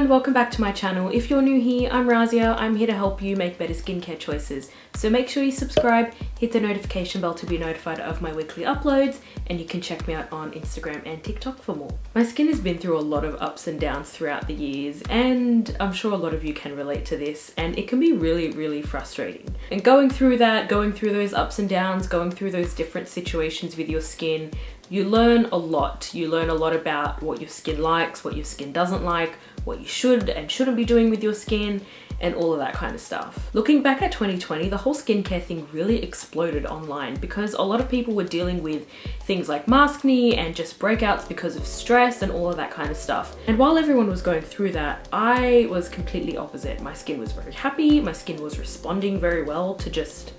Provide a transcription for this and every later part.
and welcome back to my channel. If you're new here, I'm Razia. I'm here to help you make better skincare choices. So make sure you subscribe, hit the notification bell to be notified of my weekly uploads, and you can check me out on Instagram and TikTok for more. My skin has been through a lot of ups and downs throughout the years, and I'm sure a lot of you can relate to this, and it can be really frustrating. And going through those ups and downs, going through those different situations with your skin, you learn a lot. You learn a lot about what your skin likes, what your skin doesn't like, what you should and shouldn't be doing with your skin, and all of that kind of stuff. Looking back at 2020, the whole skincare thing really exploded online because a lot of people were dealing with things like maskne and just breakouts because of stress and all of that kind of stuff. And while everyone was going through that, I was completely opposite. My skin was very happy, my skin was responding very well to just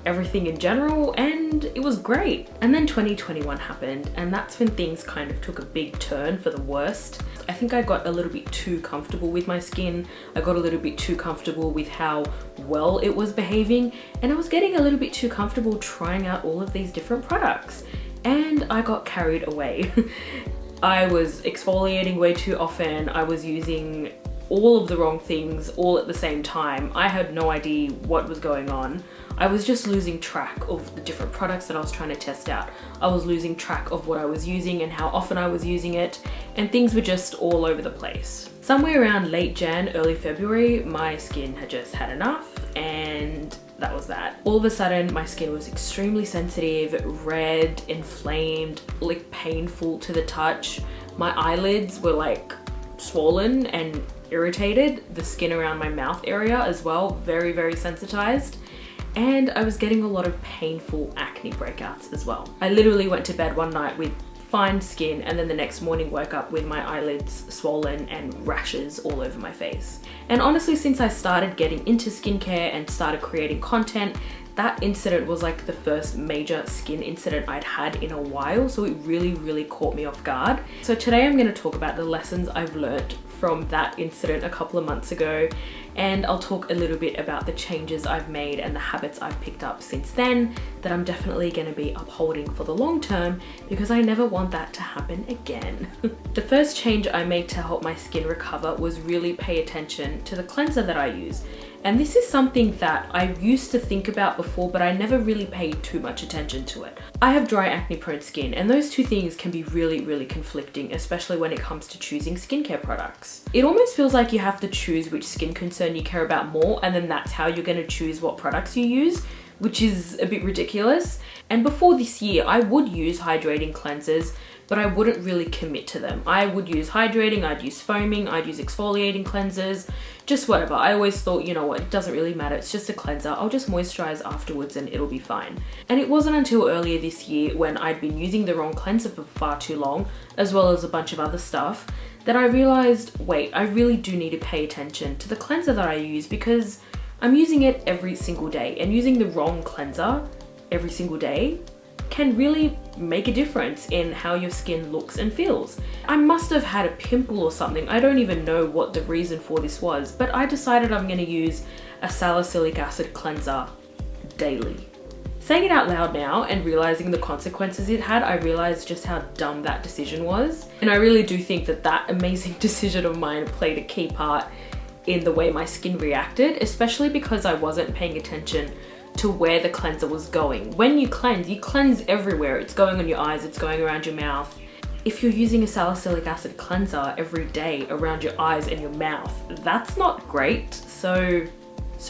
everything in general, and it was great. And then 2021 happened, and that's when things kind of took a big turn for the worst. I think I got a little bit too comfortable with my skin. I got a little bit too comfortable with how well it was behaving, and I was getting a little bit too comfortable trying out all of these different products, and I got carried away. I was exfoliating way too often. I was using all of the wrong things all at the same time. I had no idea what was going on. I was just losing track of the different products that I was trying to test out. I was losing track of what I was using and how often I was using it, and things were just all over the place. Somewhere around late Jan, early February, my skin had just had enough, and that was that. All of a sudden, my skin was extremely sensitive, red, inflamed, like painful to the touch. My eyelids were like swollen and irritated. The skin around my mouth area as well, very sensitized. And I was getting a lot of painful acne breakouts as well. I literally went to bed one night with fine skin, and then the next morning woke up with my eyelids swollen and rashes all over my face. And honestly, since I started getting into skincare and started creating content, that incident was like the first major skin incident I'd had in a while, so it really caught me off guard. So today I'm going to talk about the lessons I've learned from that incident a couple of months ago, and I'll talk a little bit about the changes I've made and the habits I've picked up since then that I'm definitely going to be upholding for the long term, because I never want that to happen again. The first change I made to help my skin recover was really pay attention to the cleanser that I use. And this is something that I used to think about before, but I never really paid too much attention to it. I have dry, acne-prone skin, and those two things can be really conflicting, especially when it comes to choosing skincare products. It almost feels like you have to choose which skin concern you care about more, and then that's how you're going to choose what products you use, which is a bit ridiculous. And before this year, I would use hydrating cleansers, but I wouldn't really commit to them. I would use hydrating, I'd use foaming, I'd use exfoliating cleansers, just whatever. I always thought, you know what, it doesn't really matter, it's just a cleanser, I'll just moisturize afterwards and it'll be fine. And it wasn't until earlier this year, when I'd been using the wrong cleanser for far too long, as well as a bunch of other stuff, that I realized, wait, I really do need to pay attention to the cleanser that I use, because I'm using it every single day, and using the wrong cleanser every single day can really make a difference in how your skin looks and feels. I must have had a pimple or something. I don't even know what the reason for this was, but I decided I'm going to use a salicylic acid cleanser daily. Saying it out loud now and realizing the consequences it had, I realized just how dumb that decision was. And I really do think that that amazing decision of mine played a key part in the way my skin reacted, especially because I wasn't paying attention to where the cleanser was going. When you cleanse everywhere. It's going on your eyes, it's going around your mouth. If you're using a salicylic acid cleanser every day around your eyes and your mouth, that's not great. So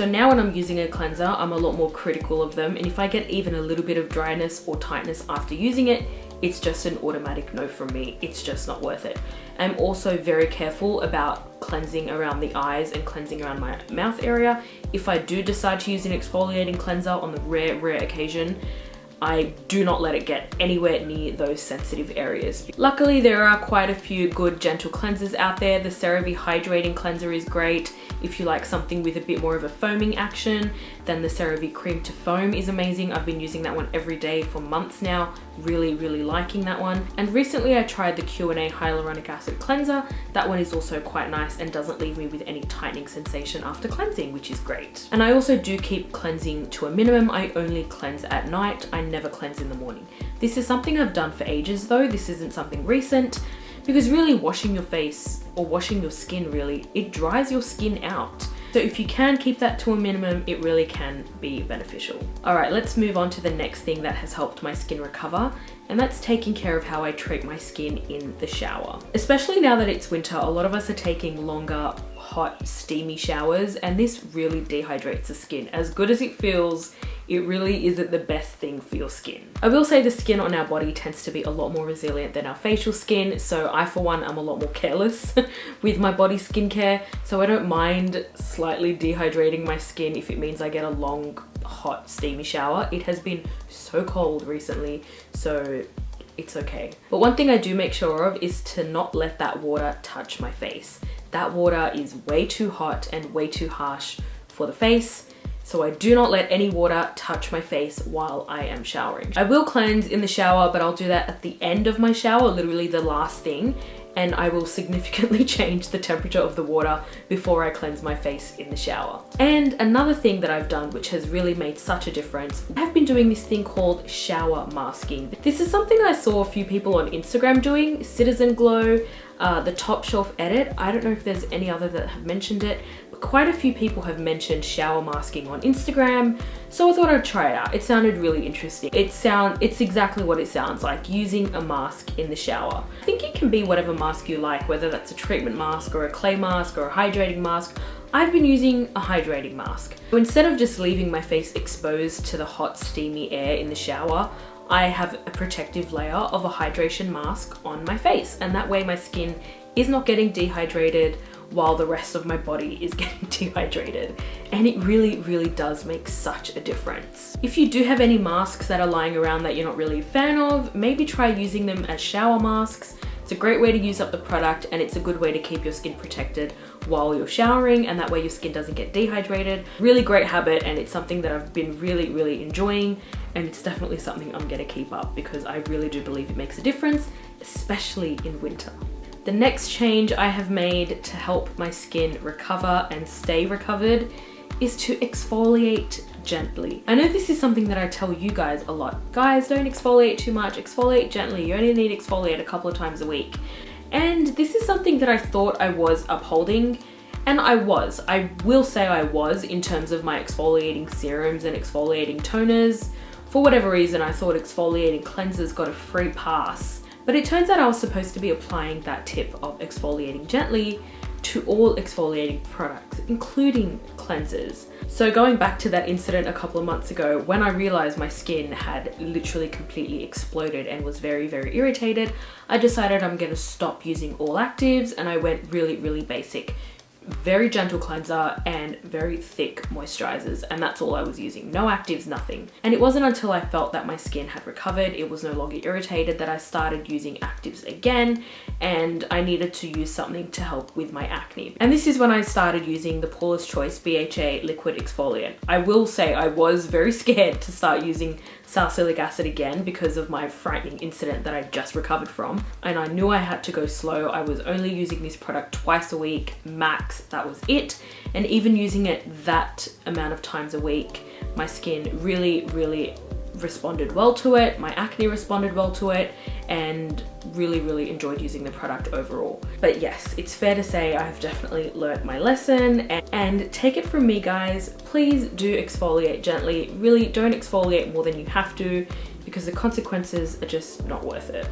now when I'm using a cleanser, I'm a lot more critical of them, and if I get even a little bit of dryness or tightness after using it, it's just an automatic no from me. It's just not worth it. I'm also very careful about cleansing around the eyes and cleansing around my mouth area. If I do decide to use an exfoliating cleanser on the rare occasion, I do not let it get anywhere near those sensitive areas. Luckily, there are quite a few good gentle cleansers out there. The CeraVe Hydrating Cleanser is great. If you like something with a bit more of a foaming action, then the CeraVe Cream to Foam is amazing. I've been using that one every day for months now. Really liking that one. And recently I tried the Q&A Hyaluronic Acid Cleanser. That one is also quite nice and doesn't leave me with any tightening sensation after cleansing, which is great. And I also do keep cleansing to a minimum. I only cleanse at night. I never cleanse in the morning. This is something I've done for ages though. This isn't something recent, because really washing your face, or washing your skin really, it dries your skin out. So if you can keep that to a minimum, it really can be beneficial. All right, let's move on to the next thing that has helped my skin recover, and that's taking care of how I treat my skin in the shower. Especially now that it's winter, a lot of us are taking longer, hot, steamy showers, and this really dehydrates the skin. As good as it feels, it really isn't the best thing for your skin. I will say the skin on our body tends to be a lot more resilient than our facial skin, so I for one am a lot more careless with my body skincare, so I don't mind slightly dehydrating my skin if it means I get a long, hot, steamy shower. It has been so cold recently, so it's okay. But one thing I do make sure of is to not let that water touch my face. That water is way too hot and way too harsh for the face. So I do not let any water touch my face while I am showering. I will cleanse in the shower, but I'll do that at the end of my shower, literally the last thing. And I will significantly change the temperature of the water before I cleanse my face in the shower. And another thing that I've done, which has really made such a difference, I've been doing this thing called shower masking. This is something I saw a few people on Instagram doing, Citizen Glow, the Top Shelf Edit. I don't know if there's any other that have mentioned it, but quite a few people have mentioned shower masking on Instagram. So I thought I'd try it out. It sounded really interesting. It's exactly what it sounds like, using a mask in the shower. I think it can be whatever mask you like, whether that's a treatment mask or a clay mask or a hydrating mask. I've been using a hydrating mask. So instead of just leaving my face exposed to the hot, steamy air in the shower, I have a protective layer of a hydration mask on my face, and that way my skin is not getting dehydrated while the rest of my body is getting dehydrated. And it really, really does make such a difference. If you do have any masks that are lying around that you're not really a fan of, maybe try using them as shower masks. It's a great way to use up the product, and it's a good way to keep your skin protected while you're showering, and that way your skin doesn't get dehydrated. Really great habit, and it's something that I've been really, really enjoying, and it's definitely something I'm gonna keep up because I really do believe it makes a difference, especially in winter. The next change I have made to help my skin recover and stay recovered is to exfoliate gently. I know this is something that I tell you guys a lot. Guys, don't exfoliate too much, exfoliate gently. You only need to exfoliate a couple of times a week. And this is something that I thought I was upholding, and I will say I was, in terms of my exfoliating serums and exfoliating toners. For whatever reason, I thought exfoliating cleansers got a free pass. But it turns out I was supposed to be applying that tip of exfoliating gently to all exfoliating products, including cleansers. So going back to that incident a couple of months ago, when I realized my skin had literally completely exploded and was very, very irritated, I decided I'm gonna stop using all actives, and I went really, really basic. Very gentle cleanser and very thick moisturizers, and that's all I was using. No actives, nothing. And it wasn't until I felt that my skin had recovered, it was no longer irritated, that I started using actives again, and I needed to use something to help with my acne. And this is when I started using the Paula's Choice BHA liquid exfoliant. I will say I was very scared to start using salicylic acid again because of my frightening incident that I just recovered from, and I knew I had to go slow. I was only using this product twice a week max, that was it. And even using it that amount of times a week, my skin really, really responded well to it. My acne responded well to it, and really, really enjoyed using the product overall. But yes, it's fair to say I've definitely learnt my lesson, and take it from me guys, please do exfoliate gently. Really don't exfoliate more than you have to, because the consequences are just not worth it.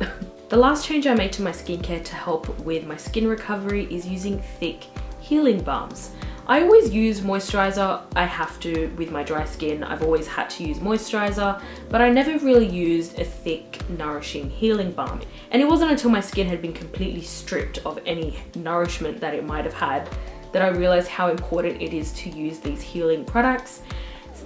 The last change I made to my skincare to help with my skin recovery is using thick healing balms. I always use moisturizer. I have to with my dry skin. I've always had to use moisturizer, but I never really used a thick, nourishing healing balm. And it wasn't until my skin had been completely stripped of any nourishment that it might have had that I realized how important it is to use these healing products.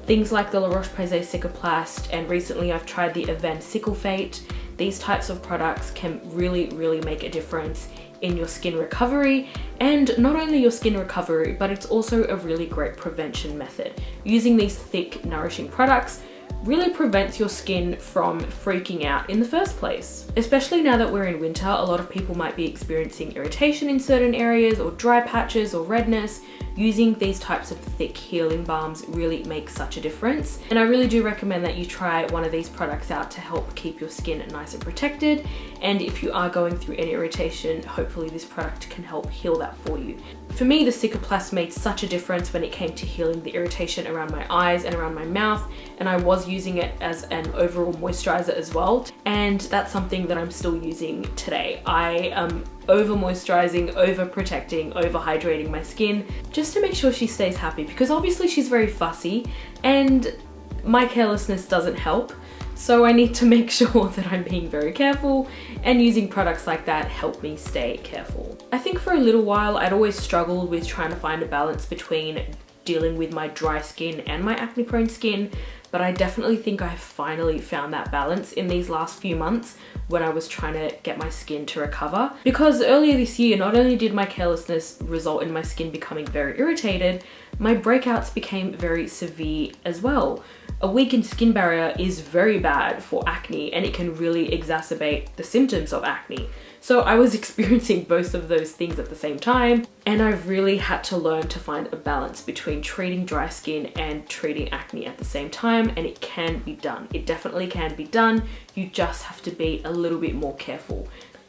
Things like the La Roche-Posay Cicaplast, and recently I've tried the Avène Cicaphate. These types of products can really, really make a difference in your skin recovery, and not only your skin recovery, but it's also a really great prevention method. Using these thick, nourishing products really prevents your skin from freaking out in the first place. Especially now that we're in winter, a lot of people might be experiencing irritation in certain areas, or dry patches or redness. using these types of thick healing balms really makes such a difference. And I really do recommend that you try one of these products out to help keep your skin nice and protected. And if you are going through any irritation, hopefully this product can help heal that for you. For me, the Cicaplast made such a difference when it came to healing the irritation around my eyes and around my mouth, and I was using it as an overall moisturizer as well, and that's something that I'm still using today. I am over moisturizing, over protecting, over hydrating my skin just to make sure she stays happy, because obviously she's very fussy and my carelessness doesn't help. So I need to make sure that I'm being very careful, and using products like that help me stay careful. I think for a little while I'd always struggled with trying to find a balance between dealing with my dry skin and my acne prone skin, but I definitely think I finally found that balance in these last few months when I was trying to get my skin to recover. Because earlier this year, not only did my carelessness result in my skin becoming very irritated, my breakouts became very severe as well. A weakened skin barrier is very bad for acne, and it can really exacerbate the symptoms of acne. So I was experiencing both of those things at the same time, and I've really had to learn to find a balance between treating dry skin and treating acne at the same time, and it can be done. It definitely can be done. You just have to be a little bit more careful.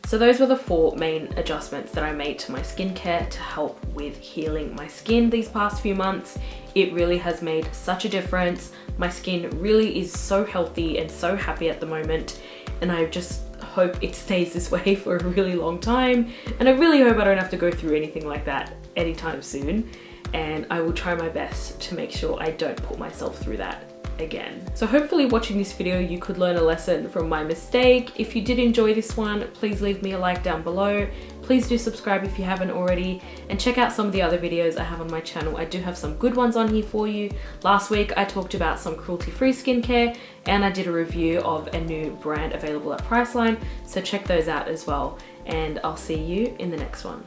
So those were the 4 main adjustments that I made to my skincare to help with healing my skin these past few months. It really has made such a difference. My skin really is so healthy and so happy at the moment, and I just hope it stays this way for a really long time, and I really hope I don't have to go through anything like that anytime soon, and I will try my best to make sure I don't put myself through that again. So hopefully watching this video you could learn a lesson from my mistake. If you did enjoy this one, please leave me a like down below. Please do subscribe if you haven't already, and check out some of the other videos I have on my channel. I do have some good ones on here for you. Last week I talked about some cruelty-free skincare, and I did a review of a new brand available at Priceline, so check those out as well, and I'll see you in the next one.